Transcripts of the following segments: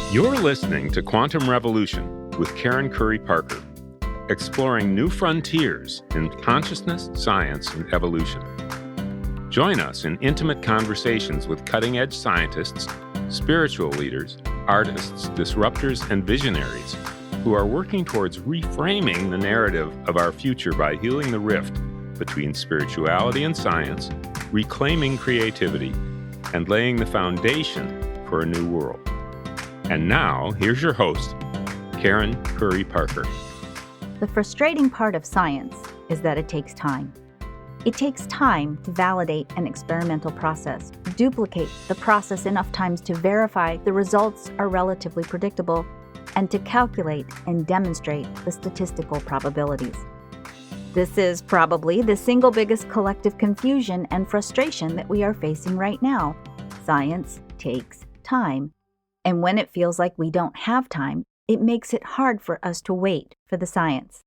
You're listening to Quantum Revolution with Karen Curry Parker, exploring new frontiers in consciousness, science, and evolution. Join us in intimate conversations with cutting-edge scientists, spiritual leaders, artists, disruptors, and visionaries who are working towards reframing the narrative of our future by healing the rift between spirituality and science, reclaiming creativity, and laying the foundation for a new world. And now, here's your host, Karen Curry Parker. The frustrating part of science is that it takes time. It takes time to validate an experimental process, duplicate the process enough times to verify the results are relatively predictable, and to calculate and demonstrate the statistical probabilities. This is probably the single biggest collective confusion and frustration that we are facing right now. Science takes time. And when it feels like we don't have time, it makes it hard for us to wait for the science.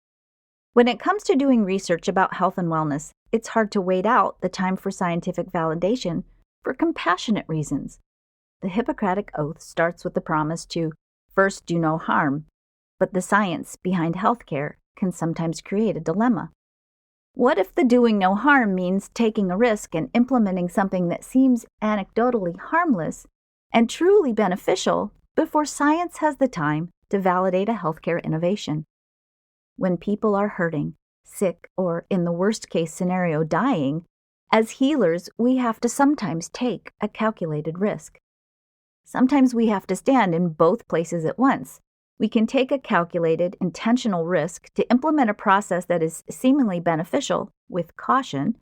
When it comes to doing research about health and wellness, it's hard to wait out the time for scientific validation for compassionate reasons. The Hippocratic Oath starts with the promise to first do no harm, but the science behind healthcare can sometimes create a dilemma. What if the doing no harm means taking a risk and implementing something that seems anecdotally harmless and truly beneficial before science has the time to validate a healthcare innovation? When people are hurting, sick, or in the worst case scenario, dying, as healers, we have to sometimes take a calculated risk. Sometimes we have to stand in both places at once. We can take a calculated, intentional risk to implement a process that is seemingly beneficial with caution,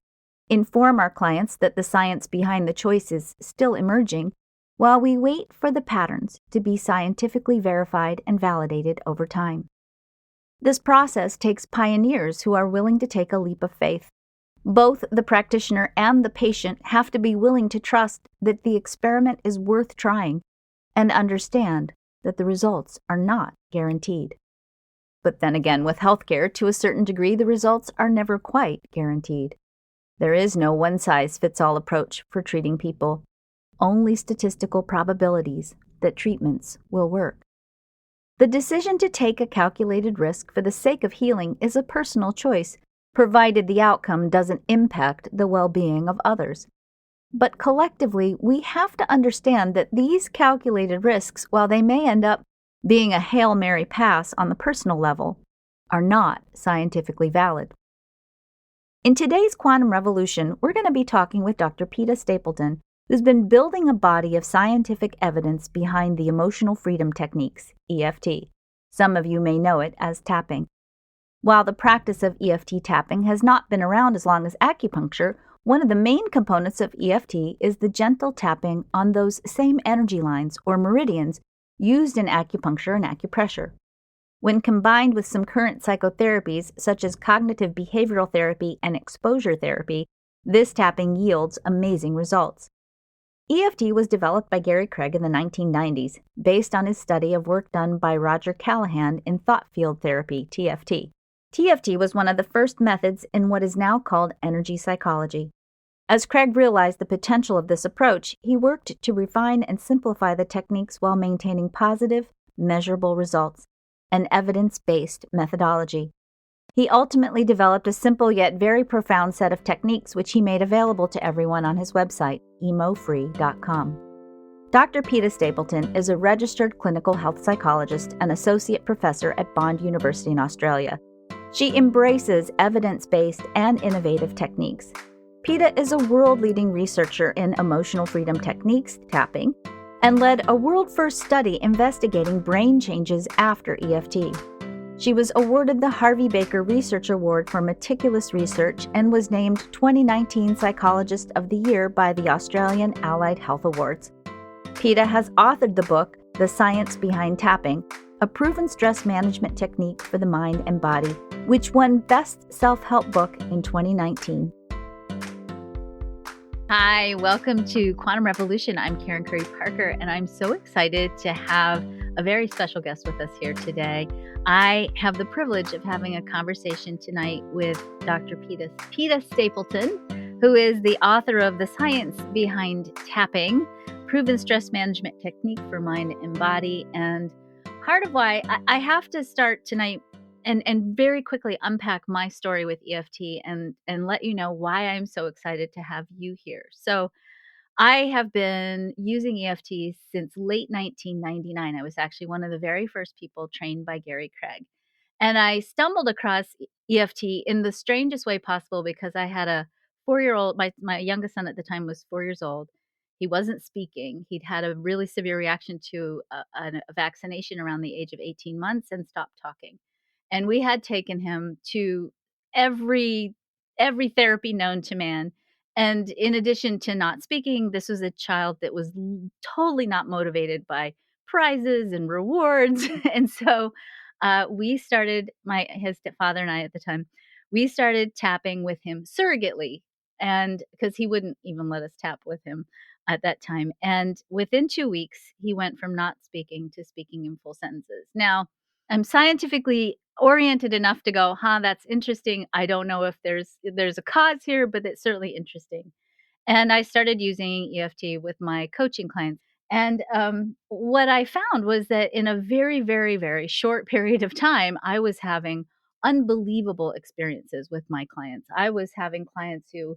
inform our clients that the science behind the choice is still emerging, while we wait for the patterns to be scientifically verified and validated over time. This process takes pioneers who are willing to take a leap of faith. Both the practitioner and the patient have to be willing to trust that the experiment is worth trying and understand that the results are not guaranteed. But then again, with healthcare, to a certain degree, the results are never quite guaranteed. There is no one-size-fits-all approach for treating people. Only statistical probabilities that treatments will work. The decision to take a calculated risk for the sake of healing is a personal choice, provided the outcome doesn't impact the well-being of others. But collectively, we have to understand that these calculated risks, while they may end up being a Hail Mary pass on the personal level, are not scientifically valid. In today's Quantum Revolution, we're going to be talking with Dr. Peta Stapleton, who's been building a body of scientific evidence behind the emotional freedom techniques, EFT. Some of you may know it as tapping. While the practice of EFT tapping has not been around as long as acupuncture, one of the main components of EFT is the gentle tapping on those same energy lines or meridians used in acupuncture and acupressure. When combined with some current psychotherapies such as cognitive behavioral therapy and exposure therapy, this tapping yields amazing results. EFT was developed by Gary Craig in the 1990s, based on his study of work done by Roger Callahan in thought field therapy, TFT. TFT was one of the first methods in what is now called energy psychology. As Craig realized the potential of this approach, he worked to refine and simplify the techniques while maintaining positive, measurable results, an evidence-based methodology. He ultimately developed a simple yet very profound set of techniques which he made available to everyone on his website, emofree.com. Dr. Peta Stapleton is a registered clinical health psychologist and associate professor at Bond University in Australia. She embraces evidence-based and innovative techniques. Peta is a world-leading researcher in emotional freedom techniques, tapping, and led a world-first study investigating brain changes after EFT. She was awarded the Harvey Baker Research Award for meticulous research and was named 2019 Psychologist of the Year by the Australian Allied Health Awards. Peta has authored the book, The Science Behind Tapping, a proven stress management technique for the mind and body, which won Best Self-Help Book in 2019. Hi, welcome to Quantum Revolution. I'm Karen Curry Parker, and I'm so excited to have a very special guest with us here today. I have the privilege of having a conversation tonight with Dr. Peta Stapleton, who is the author of The Science Behind Tapping, proven stress management technique for mind and body. And part of why I have to start tonight and very quickly unpack my story with EFT and let you know why I'm so excited to have you here. So I have been using EFT since late 1999. I was actually one of the very first people trained by Gary Craig. And I stumbled across EFT in the strangest way possible because I had a 4-year-old, my youngest son at the time was 4 years old. He wasn't speaking. He'd had a really severe reaction to a vaccination around the age of 18 months and stopped talking. And we had taken him to every every therapy known to man. And in addition to not speaking, this was a child that was totally not motivated by prizes and rewards. And so we started, his father and I at the time, we started tapping with him surrogately, and because he wouldn't even let us tap with him at that time. And within 2 weeks, he went from not speaking to speaking in full sentences. Now, I'm scientifically oriented enough to go, that's interesting. I don't know if there's a cause here, but it's certainly interesting. And I started using EFT with my coaching clients. And what I found was that in a very, very, very short period of time, I was having unbelievable experiences with my clients. I was having clients who,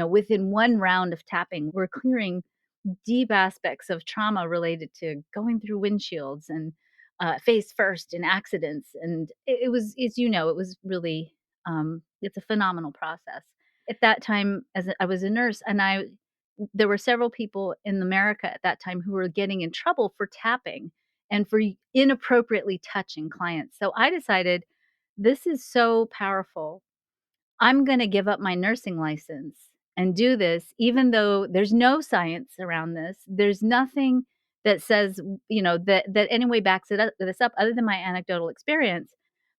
within one round of tapping, were clearing deep aspects of trauma related to going through windshields and face first in accidents. And it was, as you know, it was really, it's a phenomenal process. At that time, I was a nurse, and there were several people in America at that time who were getting in trouble for tapping and for inappropriately touching clients. So I decided, this is so powerful. I'm going to give up my nursing license and do this, even though there's no science around this. There's nothing that says, that anyway backs this up other than my anecdotal experience.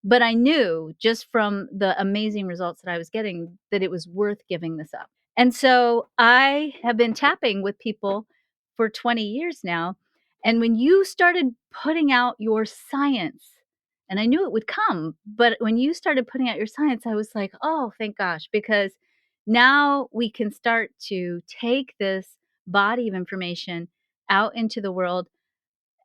But I knew just from the amazing results that I was getting that it was worth giving this up. And so I have been tapping with people for 20 years now. And when you started putting out your science, and I knew it would come, but when you started putting out your science, I was like, oh, thank gosh, because now we can start to take this body of information out into the world.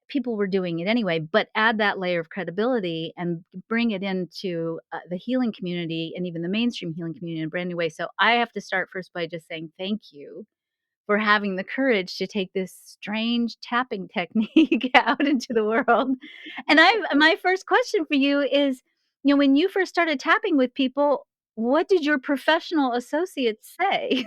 People were doing it anyway, but add that layer of credibility and bring it into the healing community and even the mainstream healing community in a brand new way. So I have to start first by just saying thank you for having the courage to take this strange tapping technique out into the world. And my first question for you is, when you first started tapping with people, what did your professional associates say?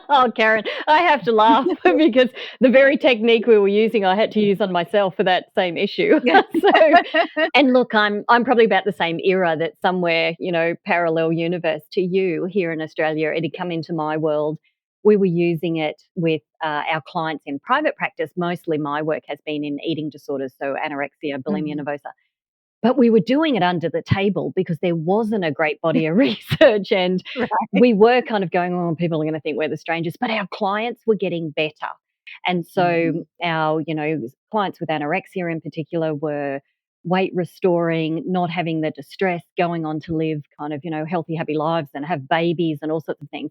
Oh, Karen, I have to laugh because the very technique we were using, I had to use on myself for that same issue. Yeah. And look, I'm probably about the same era that somewhere, parallel universe to you here in Australia, it had come into my world. We were using it with our clients in private practice. Mostly my work has been in eating disorders, so anorexia, bulimia nervosa. But we were doing it under the table because there wasn't a great body of research. And Right. we were kind of going, oh, people are going to think we're the strangers. But our clients were getting better. And so our, clients with anorexia in particular were weight restoring, not having the distress, going on to live kind of, healthy, happy lives and have babies and all sorts of things.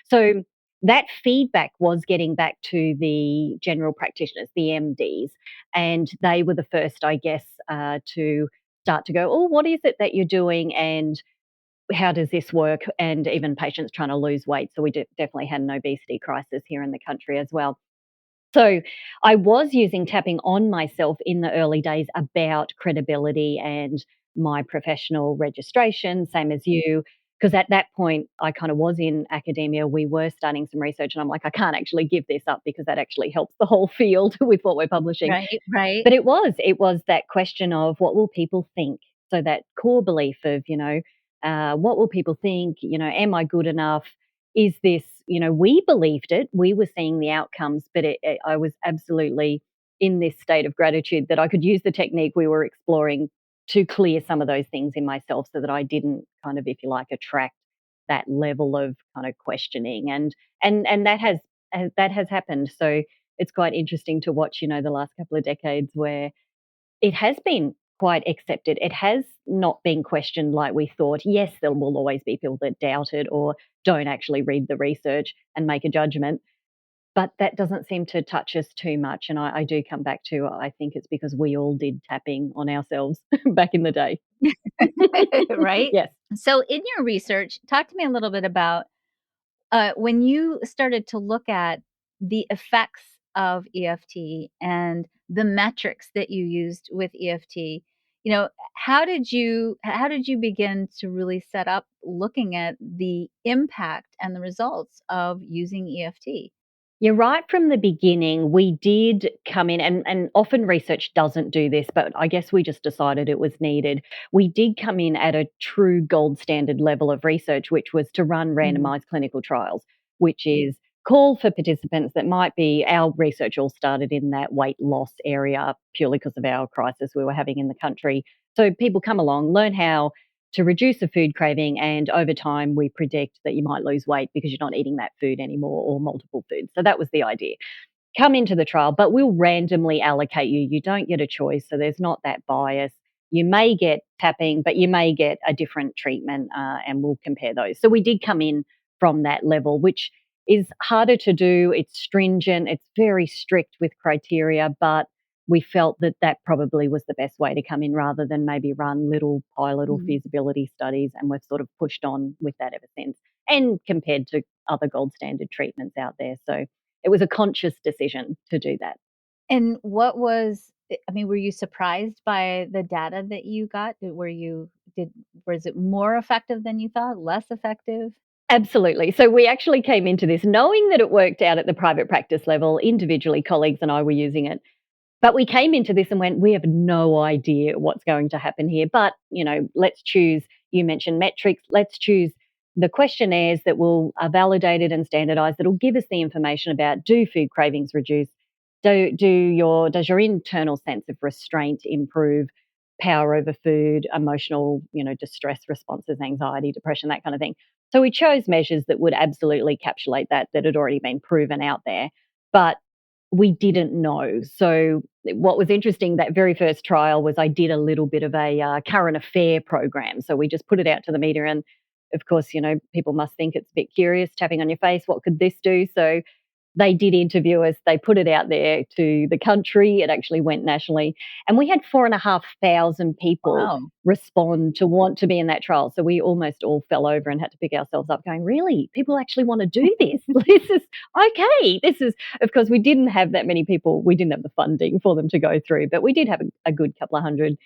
So that feedback was getting back to the general practitioners, the MDs, and they were the first, I guess, to start to go, oh, what is it that you're doing and how does this work? And even patients trying to lose weight. So we definitely had an obesity crisis here in the country as well. So I was using tapping on myself in the early days about credibility and my professional registration, same as you. Because at that point, I kind of was in academia. We were starting some research, and I'm like, I can't actually give this up because that actually helps the whole field with what we're publishing. Right. But it was that question of what will people think? So that core belief of, what will people think? Am I good enough? Is this, we believed it. We were seeing the outcomes, but I was absolutely in this state of gratitude that I could use the technique we were exploring to clear some of those things in myself so that I didn't kind of, if you like, attract that level of kind of questioning. And that has happened. So it's quite interesting to watch, the last couple of decades where it has been quite accepted. It has not been questioned like we thought. Yes, there will always be people that doubt it or don't actually read the research and make a judgment. but that doesn't seem to touch us too much. And I do come back to, I think it's because we all did tapping on ourselves back in the day. Right? Yes. So, in your research, talk to me a little bit about when you started to look at the effects of EFT and the metrics that you used with EFT. How did you begin to really set up looking at the impact and the results of using EFT? You're right from the beginning. We did come in, and often research doesn't do this, but I guess we just decided it was needed. We did come in at a true gold standard level of research, which was to run Mm. randomized clinical trials, which is call for participants that might be our research all started in that weight loss area purely because of our crisis we were having in the country. So people come along, learn how to reduce a food craving. And over time, we predict that you might lose weight because you're not eating that food anymore or multiple foods. So that was the idea. Come into the trial, but we'll randomly allocate you. You don't get a choice. So there's not that bias. You may get tapping, but you may get a different treatment, and we'll compare those. So we did come in from that level, which is harder to do. It's stringent, it's very strict with criteria, but we felt that that probably was the best way to come in rather than maybe run little pilot or Mm. feasibility studies. And we've sort of pushed on with that ever since and compared to other gold standard treatments out there. So it was a conscious decision to do that. And were you surprised by the data that you got? Was it more effective than you thought? Less effective? Absolutely. So we actually came into this knowing that it worked out at the private practice level. Individually, colleagues and I were using it. But we came into this and went, we have no idea what's going to happen here. But, let's choose, you mentioned metrics, let's choose the questionnaires that are validated and standardized, that will give us the information about, do food cravings reduce? Does your internal sense of restraint improve? Power over food, emotional, distress responses, anxiety, depression, that kind of thing. So we chose measures that would absolutely encapsulate that had already been proven out there. But we didn't know. So what was interesting, that very first trial, was I did a little bit of a current affair program. So we just put it out to the media, and of course, people must think it's a bit curious, tapping on your face, what could this do? So they did interview us. They put it out there to the country. It actually went nationally. And we had 4,500 people Wow. respond to want to be in that trial. So we almost all fell over and had to pick ourselves up going, really? People actually want to do this? This is okay. Of course, we didn't have that many people. We didn't have the funding for them to go through, but we did have a good couple of hundred.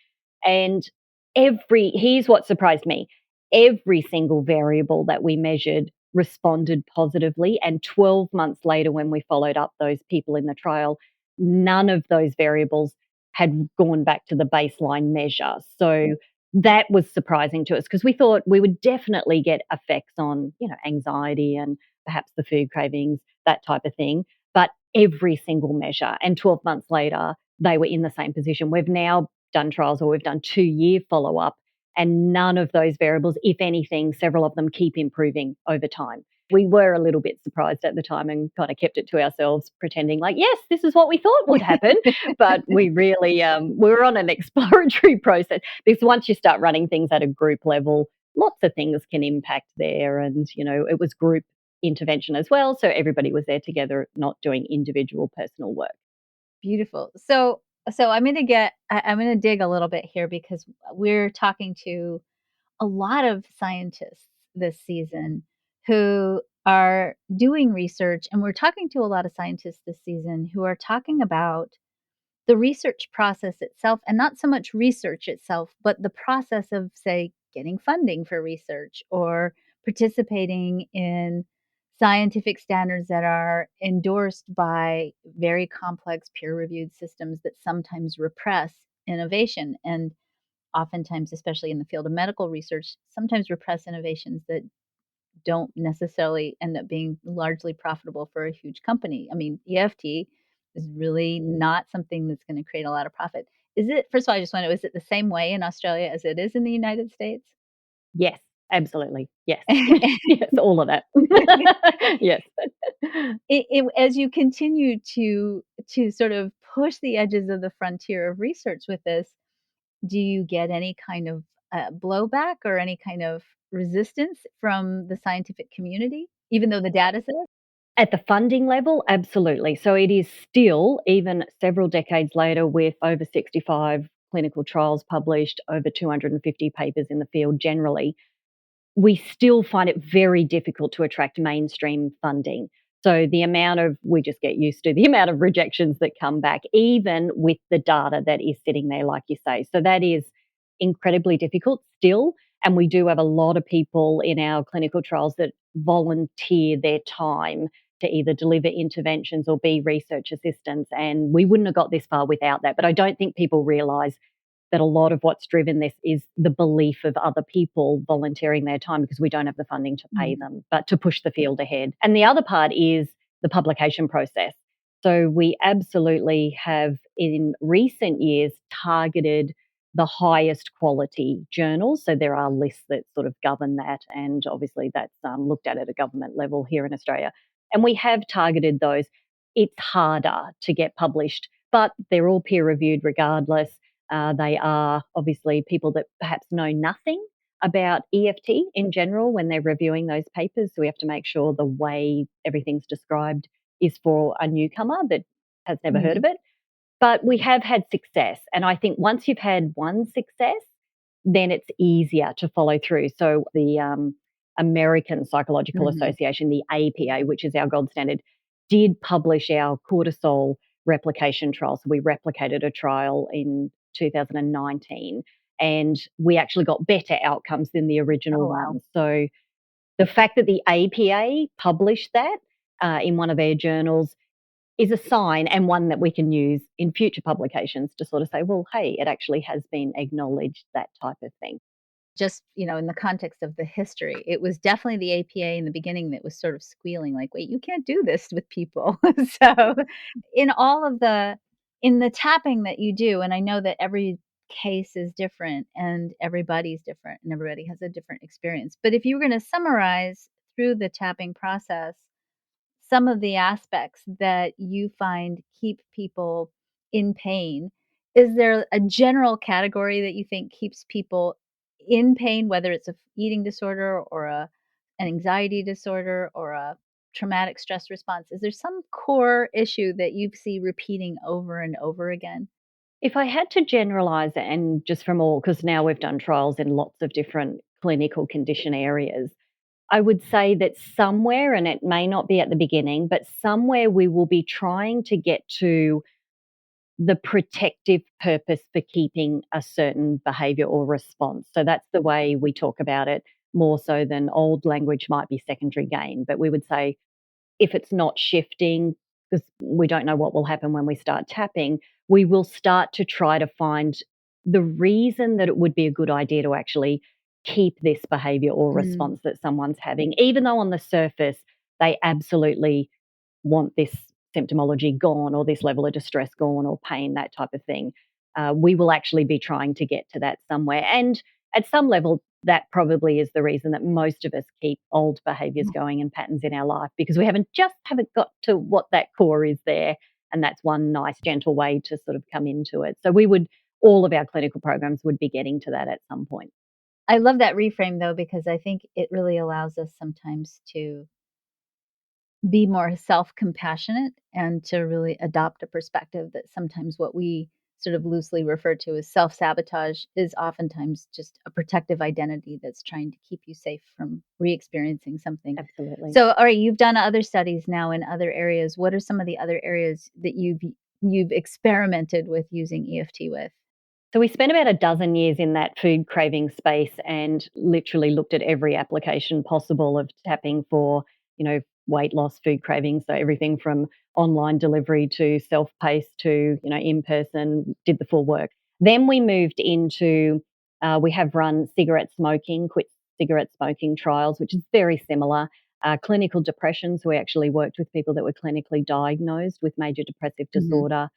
And here's what surprised me, every single variable that we measured responded positively. And 12 months later, when we followed up those people in the trial, none of those variables had gone back to the baseline measure. So that was surprising to us because we thought we would definitely get effects on, anxiety and perhaps the food cravings, that type of thing. But every single measure, and 12 months later, they were in the same position. We've now done trials, or we've done 2-year follow up, and none of those variables, if anything, several of them keep improving over time. We were a little bit surprised at the time and kind of kept it to ourselves, pretending like, yes, this is what we thought would happen. But we really, we were on an exploratory process, because once you start running things at a group level, lots of things can impact there. And, it was group intervention as well. So everybody was there together, not doing individual personal work. Beautiful. So I'm gonna dig a little bit here because we're talking to a lot of scientists this season who are doing research, and we're talking to a lot of scientists this season who are talking about the research process itself, and not so much research itself, but the process of, say, getting funding for research or participating in scientific standards that are endorsed by very complex peer reviewed systems that sometimes repress innovation, and oftentimes, especially in the field of medical research, sometimes repress innovations that don't necessarily end up being largely profitable for a huge company. I mean, EFT is really not something that's going to create a lot of profit. First of all, I just want to know, is it the same way in Australia as it is in the United States? Yes, absolutely. Yes. Yes, all of that. Yes. As you continue to sort of push the edges of the frontier of research with this, do you get any kind of blowback or any kind of resistance from the scientific community, even though the data says? At the funding level, absolutely. So it is still, even several decades later, with over 65 clinical trials published, over 250 papers in the field generally, we still find it very difficult to attract mainstream funding. So we just get used to the amount of rejections that come back, even with the data that is sitting there, like you say. So that is incredibly difficult still. And we do have a lot of people in our clinical trials that volunteer their time to either deliver interventions or be research assistants. And we wouldn't have got this far without that. But I don't think people realize that a lot of what's driven this is the belief of other people volunteering their time because we don't have the funding to pay them, but to push the field ahead. And the other part is the publication process. So we absolutely have in recent years targeted the highest quality journals. So there are lists that sort of govern that. And obviously that's looked at a government level here in Australia. And we have targeted those. It's harder to get published, but they're all peer reviewed regardless. They are obviously people that perhaps know nothing about EFT in general when they're reviewing those papers. So we have to make sure the way everything's described is for a newcomer that has never heard of it. But we have had success. And I think once you've had one success, then it's easier to follow through. So the American Psychological Association, the APA, which is our gold standard, did publish our cortisol replication trial. So we replicated a trial in 2019 and we actually got better outcomes than the original one. So the fact that the APA published that in one of their journals is a sign and one that we can use in future publications to sort of say, well, hey, it actually has been acknowledged, that type of thing. Just, in the context of the history, it was definitely the APA in the beginning that was sort of squealing like, wait, you can't do this with people. So in in the tapping that you do, and I know that every case is different and everybody's different and everybody has a different experience. But if you were going to summarize through the tapping process, some of the aspects that you find keep people in pain, is there a general category that you think keeps people in pain, whether it's a eating disorder or an anxiety disorder or a traumatic stress response? Is there some core issue that you see repeating over and over again? If I had to generalize it, and just from all, because now we've done trials in lots of different clinical condition areas, I would say that somewhere, and it may not be at the beginning, but somewhere we will be trying to get to the protective purpose for keeping a certain behavior or response. So that's the way we talk about it, more so than old language might be secondary gain. But we would say if it's not shifting, because we don't know what will happen when we start tapping, we will start to try to find the reason that it would be a good idea to actually keep this behavior or response that someone's having, even though on the surface they absolutely want this symptomology gone or this level of distress gone or pain, that type of thing. We will actually be trying to get to that somewhere. And at some level, that probably is the reason that most of us keep old behaviors going and patterns in our life, because we haven't got to what that core is there. And that's one nice, gentle way to sort of come into it. So all of our clinical programs would be getting to that at some point. I love that reframe though, because I think it really allows us sometimes to be more self-compassionate and to really adopt a perspective that sometimes what we sort of loosely refer to as self-sabotage is oftentimes just a protective identity that's trying to keep you safe from re-experiencing something. Absolutely. So, all right, you've done other studies now in other areas. What are some of the other areas that you've experimented with using EFT with? So we spent about a dozen years in that food craving space and literally looked at every application possible of tapping for, weight loss, food cravings. So everything from online delivery to self-paced to, in person, did the full work. Then we moved into, we have run quit cigarette smoking trials, which is very similar. Clinical depression. So we actually worked with people that were clinically diagnosed with major depressive disorder.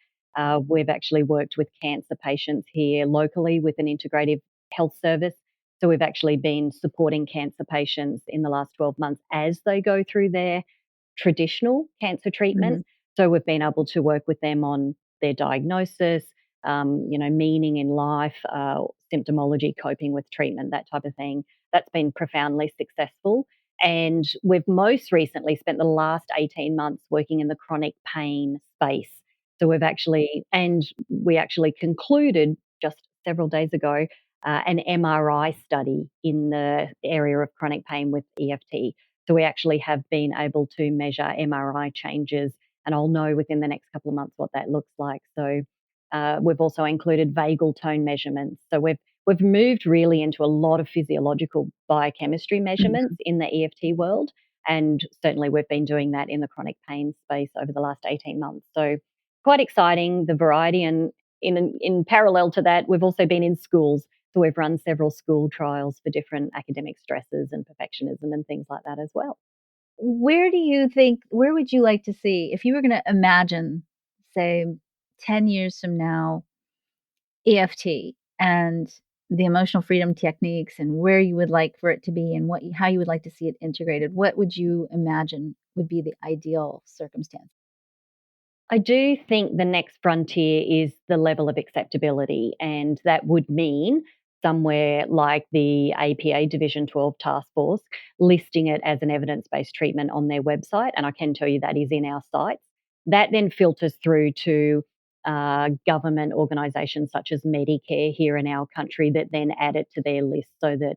We've actually worked with cancer patients here locally with an integrative health service. So we've actually been supporting cancer patients in the last 12 months as they go through their traditional cancer treatment. So we've been able to work with them on their diagnosis, meaning in life, symptomology, coping with treatment, that type of thing. That's been profoundly successful. And we've most recently spent the last 18 months working in the chronic pain space. So we actually concluded just several days ago an MRI study in the area of chronic pain with EFT. So we actually have been able to measure MRI changes, and I'll know within the next couple of months what that looks like. So we've also included vagal tone measurements. So we've moved really into a lot of physiological biochemistry measurements in the EFT world, and certainly we've been doing that in the chronic pain space over the last 18 months. So quite exciting, the variety, and in parallel to that, we've also been in schools. So we've run several school trials for different academic stresses and perfectionism and things like that as well. Where would you like to see, if you were going to imagine, say, 10 years from now, EFT and the emotional freedom techniques, and where you would like for it to be, and how you would like to see it integrated? What would you imagine would be the ideal circumstance? I do think the next frontier is the level of acceptability, and that would mean somewhere like the APA Division 12 Task Force listing it as an evidence-based treatment on their website, and I can tell you that is in our sites. That then filters through to government organisations such as Medicare here in our country that then add it to their list so that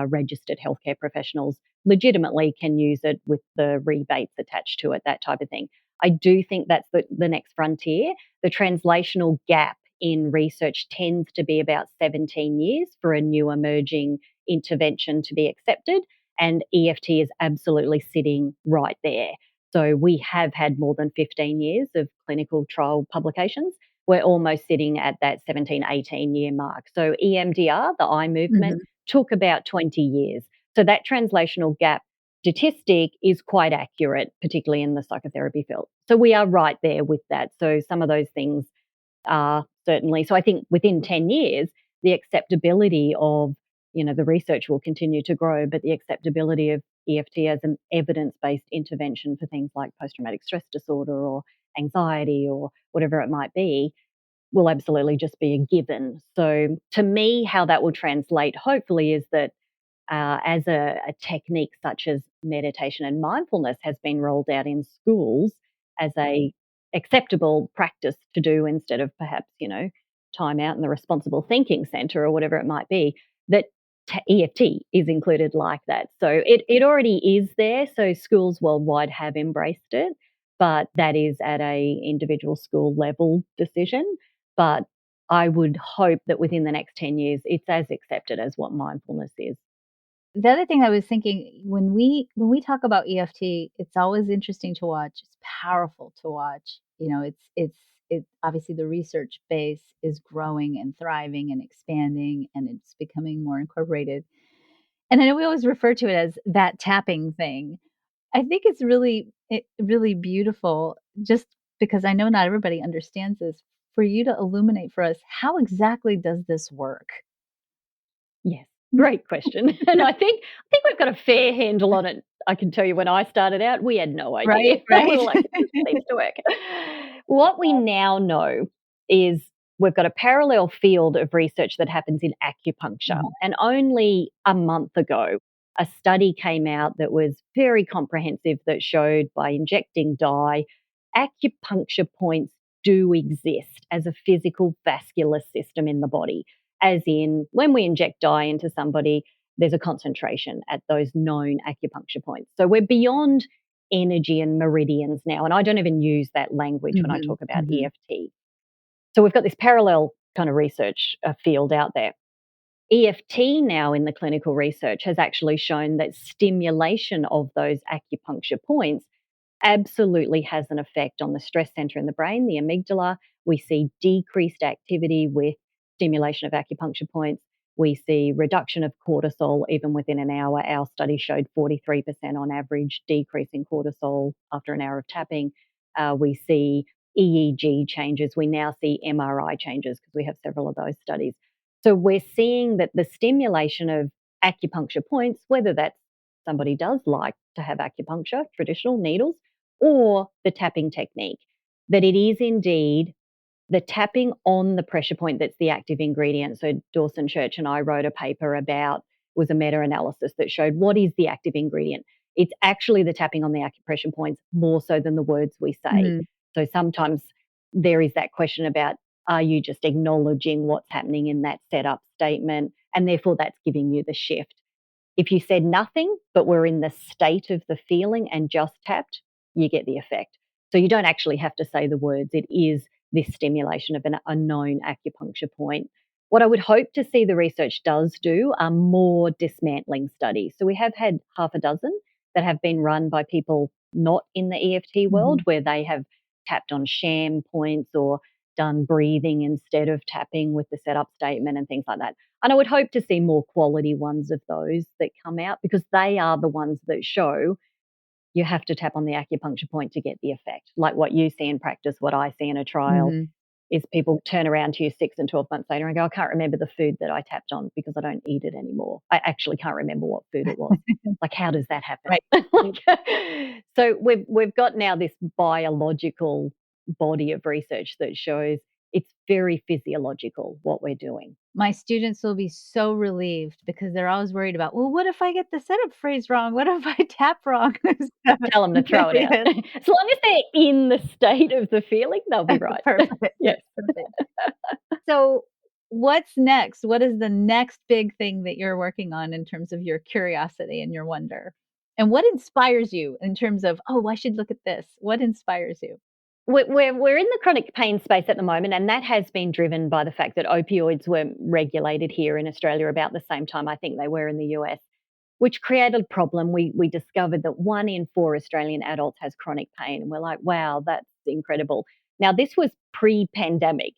registered healthcare professionals legitimately can use it with the rebates attached to it, that type of thing. I do think that's the next frontier. The translational gap in research tends to be about 17 years for a new emerging intervention to be accepted, and EFT is absolutely sitting right there. So we have had more than 15 years of clinical trial publications. We're almost sitting at that 17, 18-year mark. So EMDR, the eye movement, took about 20 years. So that translational gap statistic is quite accurate, particularly in the psychotherapy field. So we are right there with that. So some of those things are certainly, so I think within 10 years, the acceptability of, the research will continue to grow, but the acceptability of EFT as an evidence-based intervention for things like post-traumatic stress disorder or anxiety or whatever it might be will absolutely just be a given. So to me, how that will translate, hopefully, is that as a technique such as meditation and mindfulness has been rolled out in schools as a acceptable practice to do instead of perhaps, time out in the responsible thinking center or whatever it might be, that EFT is included like that. So it already is there. So schools worldwide have embraced it, but that is at a individual school level decision. But I would hope that within the next 10 years, it's as accepted as what mindfulness is. The other thing I was thinking, when we talk about EFT, it's always interesting to watch. It's powerful to watch. It's obviously the research base is growing and thriving and expanding, and it's becoming more incorporated. And I know we always refer to it as that tapping thing. I think it's really beautiful, just because I know not everybody understands this, for you to illuminate for us, how exactly does this work? Yes, great question. And I think we've got a fair handle on it. I can tell you when I started out, we had no idea. Right. We were like, this seems to work. What we now know is we've got a parallel field of research that happens in acupuncture. And only a month ago, a study came out that was very comprehensive that showed by injecting dye, acupuncture points do exist as a physical vascular system in the body. As in, when we inject dye into somebody, there's a concentration at those known acupuncture points. So we're beyond energy and meridians now. And I don't even use that language when I talk about EFT. So we've got this parallel kind of research field out there. EFT now in the clinical research has actually shown that stimulation of those acupuncture points absolutely has an effect on the stress center in the brain, the amygdala. We see decreased activity with stimulation of acupuncture points. We see reduction of cortisol even within an hour. Our study showed 43% on average decrease in cortisol after an hour of tapping. We see EEG changes. We now see MRI changes because we have several of those studies. So we're seeing that the stimulation of acupuncture points, whether that's somebody does like to have acupuncture, traditional needles, or the tapping technique, that it is indeed the tapping on the pressure point that's the active ingredient. So Dawson Church and I wrote a paper about, was a meta-analysis that showed what is the active ingredient. It's actually the tapping on the acupressure points more so than the words we say. So sometimes there is that question about, are you just acknowledging what's happening in that setup statement? And therefore that's giving you the shift. If you said nothing, but were in the state of the feeling and just tapped, you get the effect. So you don't actually have to say the words. It is this stimulation of a known acupuncture point. What I would hope to see the research does do are more dismantling studies. So we have had half a dozen that have been run by people not in the EFT world, where they have tapped on sham points or done breathing instead of tapping with the setup statement and things like that. And I would hope to see more quality ones of those that come out, because they are the ones that show you have to tap on the acupuncture point to get the effect. Like what you see in practice, what I see in a trial is people turn around to you 6 and 12 months later and go, I can't remember the food that I tapped on because I don't eat it anymore. I actually can't remember what food it was. Like, how does that happen? Right. So we've got now this biological body of research that shows it's very physiological what we're doing. My students will be so relieved because they're always worried about, well, what if I get the setup phrase wrong? What if I tap wrong? Tell them to throw it out. As long as they're in the state of the feeling, they'll be right. Perfect. Yes. Perfect. So what's next? What is the next big thing that you're working on in terms of your curiosity and your wonder? And what inspires you in terms of, oh, I should look at this? What inspires you? We're in the chronic pain space at the moment, and that has been driven by the fact that opioids were regulated here in Australia about the same time I think they were in the US, which created a problem. We discovered that 1 in 4 Australian adults has chronic pain, and we're like, wow, that's incredible. Now, this was pre-pandemic.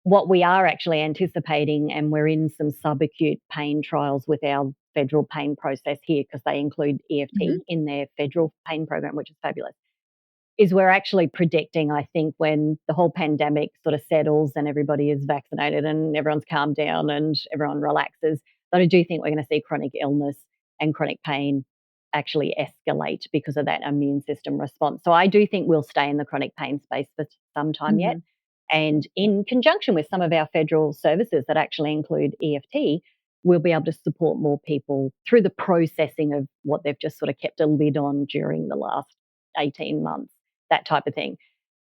What we are actually anticipating, and we're in some subacute pain trials with our federal pain process here because they include EFT in their federal pain program, which is fabulous, is we're actually predicting, I think, when the whole pandemic sort of settles and everybody is vaccinated and everyone's calmed down and everyone relaxes, that I do think we're going to see chronic illness and chronic pain actually escalate because of that immune system response. So I do think we'll stay in the chronic pain space for some time yet. And in conjunction with some of our federal services that actually include EFT, we'll be able to support more people through the processing of what they've just sort of kept a lid on during the last 18 months. That type of thing.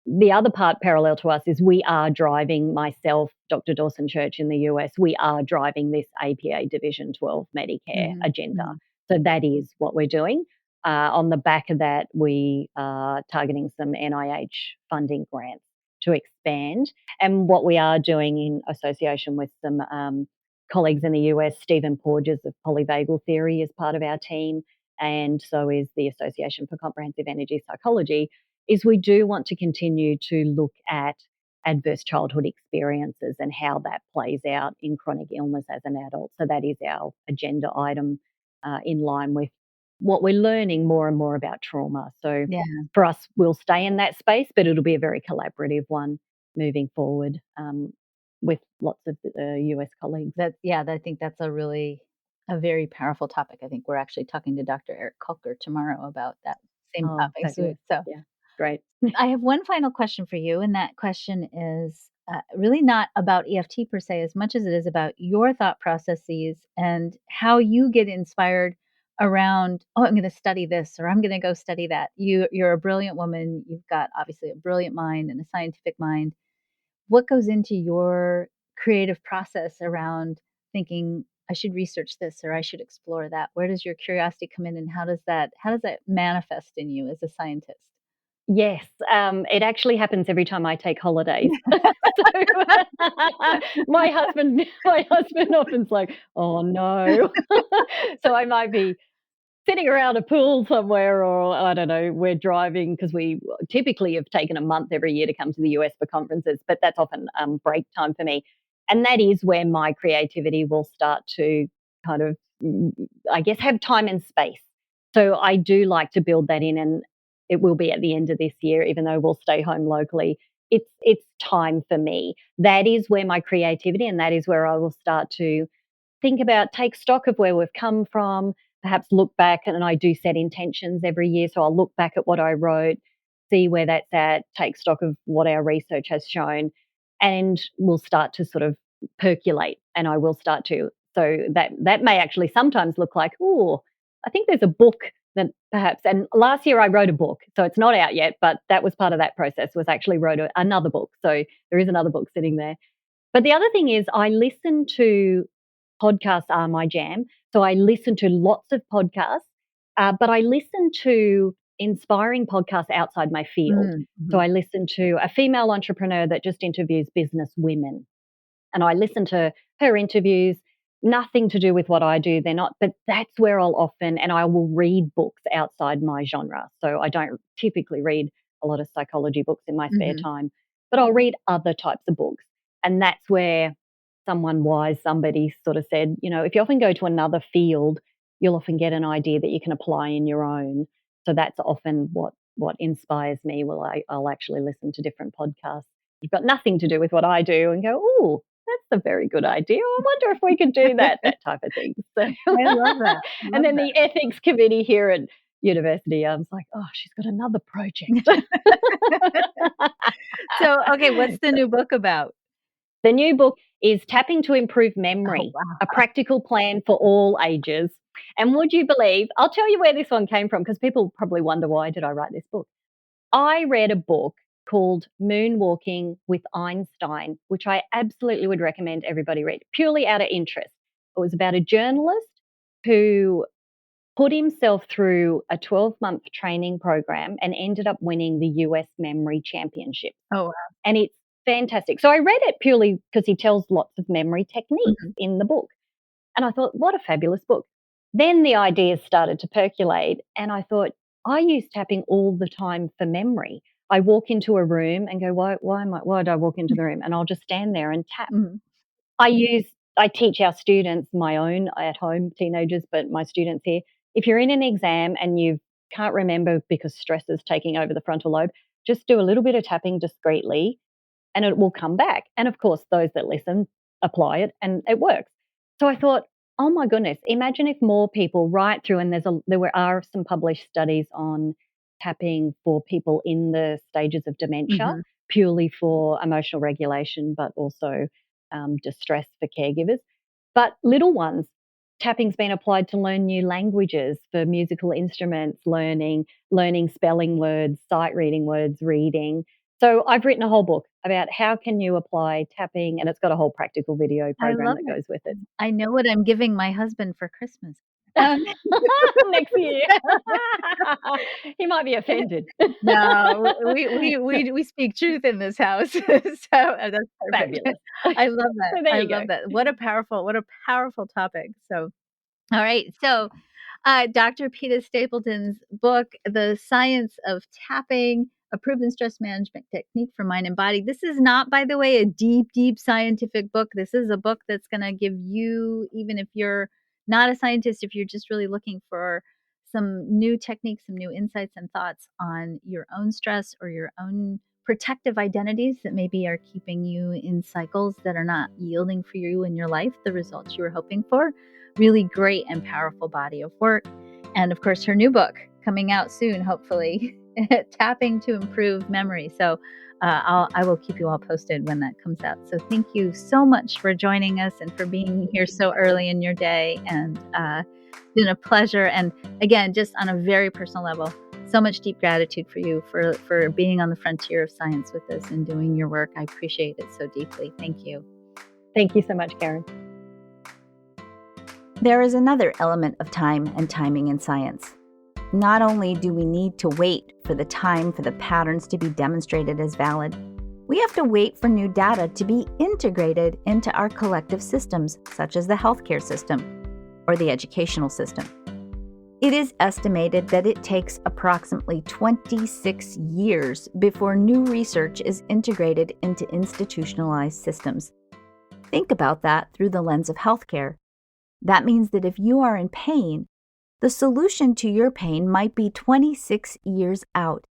The other part parallel to us is we are driving, myself, Dr. Dawson Church in the US, we are driving this APA Division 12 Medicare agenda. So that is what we're doing. On the back of that, we are targeting some NIH funding grants to expand. And what we are doing in association with some colleagues in the US, Stephen Porges of Polyvagal Theory is part of our team, and so is the Association for Comprehensive Energy Psychology, is we do want to continue to look at adverse childhood experiences and how that plays out in chronic illness as an adult. So that is our agenda item in line with what we're learning more and more about trauma. So for us, we'll stay in that space, but it'll be a very collaborative one moving forward with lots of US colleagues. I think that's a very powerful topic. I think we're actually talking to Dr. Eric Kulker tomorrow about that same topic. So yeah, great. I have one final question for you, and that question is really not about EFT per se as much as it is about your thought processes and how you get inspired around, oh, I'm going to study this or I'm going to go study that. You're a brilliant woman. You've got obviously a brilliant mind and a scientific mind. What goes into your creative process around thinking, I should research this or I should explore that? Where does your curiosity come in, and how does that manifest in you as a scientist? Yes, it actually happens every time I take holidays. My husband often's like, "Oh no!" So I might be sitting around a pool somewhere, or I don't know, we're driving because we typically have taken a month every year to come to the US for conferences, but that's often break time for me, and that is where my creativity will start to kind of, I guess, have time and space. So I do like to build that in, and it will be at the end of this year, even though we'll stay home locally. It's time for me. That is where my creativity, and that is where I will start to think about, take stock of where we've come from, perhaps look back, and I do set intentions every year. So I'll look back at what I wrote, see where that's at, take stock of what our research has shown, and we'll start to sort of percolate, and I will start to. So that may actually sometimes look like, oh, I think there's a book that perhaps, and last year I wrote a book, so it's not out yet, but that was part of that process, was actually wrote another book. So there is another book sitting there. But the other thing is I listen to podcasts are my jam. So I listen to lots of podcasts, but I listen to inspiring podcasts outside my field. Mm-hmm. So I listen to a female entrepreneur that just interviews business women. And I listen to her interviews, nothing to do with what I do. They're not, but that's where I'll often, and I will read books outside my genre. So I don't typically read a lot of psychology books in my spare time, but I'll read other types of books. And that's where somebody sort of said, if you often go to another field, you'll often get an idea that you can apply in your own. So that's often what inspires me. Well, I'll actually listen to different podcasts. You've got nothing to do with what I do and go, oh, that's a very good idea. I wonder if we could do that type of thing. So, I love that. And then the ethics committee here at university, I was like, oh, she's got another project. So, okay, what's the new book about? The new book is Tapping to Improve Memory, a practical plan for all ages. And would you believe, I'll tell you where this one came from, because people probably wonder, why did I write this book? I read a book called Moonwalking with Einstein, which I absolutely would recommend everybody read, purely out of interest. It was about a journalist who put himself through a 12-month training program and ended up winning the US Memory Championship. Oh, wow. And it's fantastic. So I read it purely because he tells lots of memory techniques in the book. And I thought, what a fabulous book. Then the ideas started to percolate, and I thought, I use tapping all the time for memory. I walk into a room and go, why did I walk into the room? And I'll just stand there and tap. I teach our students, my own at home teenagers, but my students here, if you're in an exam and you can't remember because stress is taking over the frontal lobe, just do a little bit of tapping discreetly and it will come back. And of course, those that listen apply it and it works. So I thought, oh my goodness, imagine if more people right through, and there are some published studies on tapping for people in the stages of dementia, purely for emotional regulation, but also distress for caregivers. But little ones, tapping's been applied to learn new languages, for musical instruments, learning spelling words, sight reading words, reading. So I've written a whole book about how can you apply tapping, and it's got a whole practical video program that goes with it. I know what I'm giving my husband for Christmas. Next year. He might be offended. No, we speak truth in this house. So that's perfect. Fabulous. I love that. So there I you love go. that. What a powerful topic. So, all right. So, Dr. Peta Stapleton's book, The Science of Tapping, a proven stress management technique for mind and body. This is not, by the way, a deep scientific book. This is a book that's going to give you, even if you're not a scientist, if you're just really looking for some new techniques, some new insights and thoughts on your own stress or your own protective identities that maybe are keeping you in cycles that are not yielding for you in your life the results you were hoping for. Really great and powerful body of work. And of course, her new book coming out soon, hopefully, Tapping to Improve Memory. So I will keep you all posted when that comes out. So thank you so much for joining us and for being here so early in your day. And it's been a pleasure. And again, just on a very personal level, so much deep gratitude for you for being on the frontier of science with us and doing your work. I appreciate it so deeply. Thank you. Thank you so much, Karen. There is another element of time and timing in science. Not only do we need to wait for the time for the patterns to be demonstrated as valid, we have to wait for new data to be integrated into our collective systems, such as the healthcare system or the educational system. It is estimated that it takes approximately 26 years before new research is integrated into institutionalized systems. Think about that through the lens of healthcare. That means that if you are in pain, the solution to your pain might be 26 years out,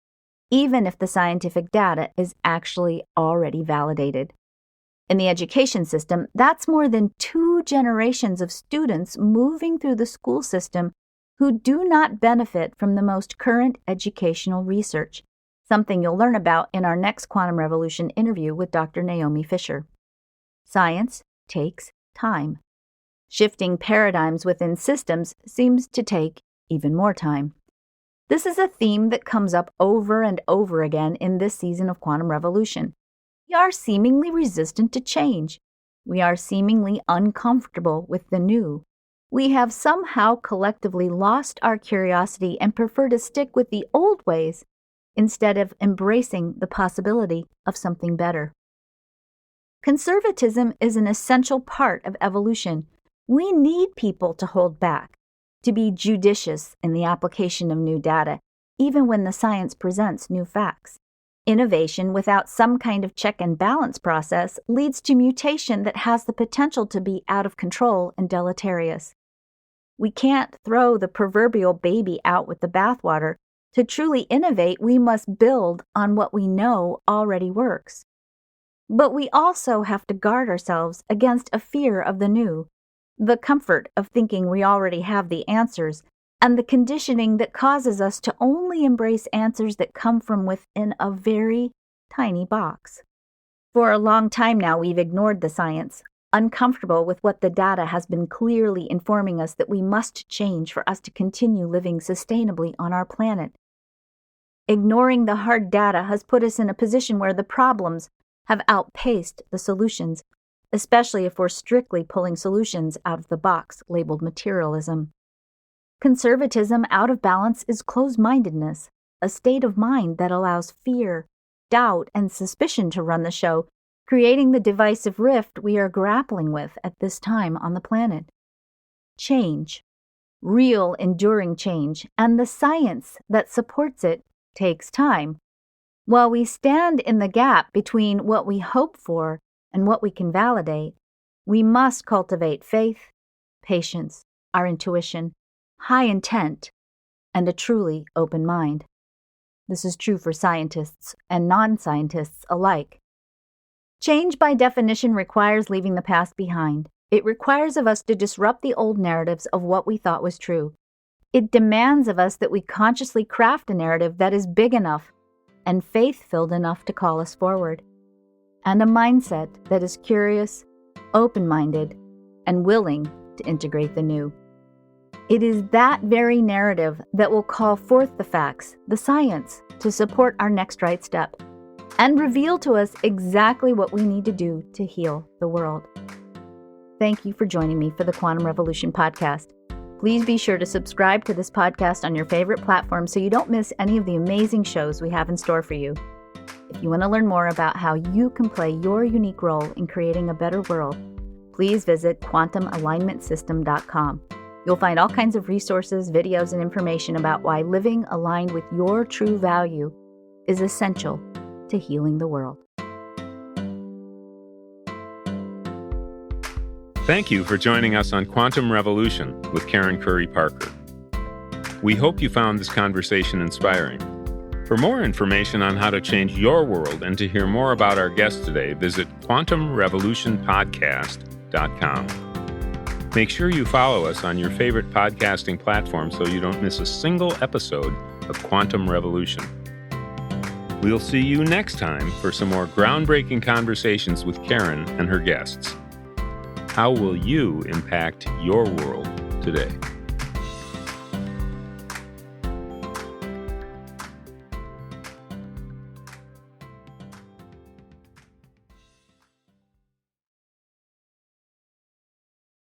even if the scientific data is actually already validated. In the education system, that's more than 2 generations of students moving through the school system who do not benefit from the most current educational research, something you'll learn about in our next Quantum Revolution interview with Dr. Naomi Fisher. Science takes time. Shifting paradigms within systems seems to take even more time. This is a theme that comes up over and over again in this season of Quantum Revolution. We are seemingly resistant to change. We are seemingly uncomfortable with the new. We have somehow collectively lost our curiosity and prefer to stick with the old ways instead of embracing the possibility of something better. Conservatism is an essential part of evolution. We need people to hold back, to be judicious in the application of new data, even when the science presents new facts. Innovation without some kind of check and balance process leads to mutation that has the potential to be out of control and deleterious. We can't throw the proverbial baby out with the bathwater. To truly innovate, we must build on what we know already works. But we also have to guard ourselves against a fear of the new, the comfort of thinking we already have the answers, and the conditioning that causes us to only embrace answers that come from within a very tiny box. For a long time now, we've ignored the science, uncomfortable with what the data has been clearly informing us that we must change for us to continue living sustainably on our planet. Ignoring the hard data has put us in a position where the problems have outpaced the solutions, especially if we're strictly pulling solutions out of the box labeled materialism. Conservatism out of balance is closed-mindedness, a state of mind that allows fear, doubt, and suspicion to run the show, creating the divisive rift we are grappling with at this time on the planet. Change, real enduring change, and the science that supports it takes time. While we stand in the gap between what we hope for and what we can validate, we must cultivate faith, patience, our intuition, high intent, and a truly open mind. This is true for scientists and non-scientists alike. Change, by definition, requires leaving the past behind. It requires of us to disrupt the old narratives of what we thought was true. It demands of us that we consciously craft a narrative that is big enough and faith-filled enough to call us forward, and a mindset that is curious, open-minded, and willing to integrate the new. It is that very narrative that will call forth the facts, the science, to support our next right step, and reveal to us exactly what we need to do to heal the world. Thank you for joining me for the Quantum Revolution podcast. Please be sure to subscribe to this podcast on your favorite platform so you don't miss any of the amazing shows we have in store for you. If you want to learn more about how you can play your unique role in creating a better world, please visit quantumalignmentsystem.com. You'll find all kinds of resources, videos, and information about why living aligned with your true value is essential to healing the world. Thank you for joining us on Quantum Revolution with Karen Curry Parker. We hope you found this conversation inspiring. For more information on how to change your world and to hear more about our guest today, visit quantumrevolutionpodcast.com. Make sure you follow us on your favorite podcasting platform so you don't miss a single episode of Quantum Revolution. We'll see you next time for some more groundbreaking conversations with Karen and her guests. How will you impact your world today?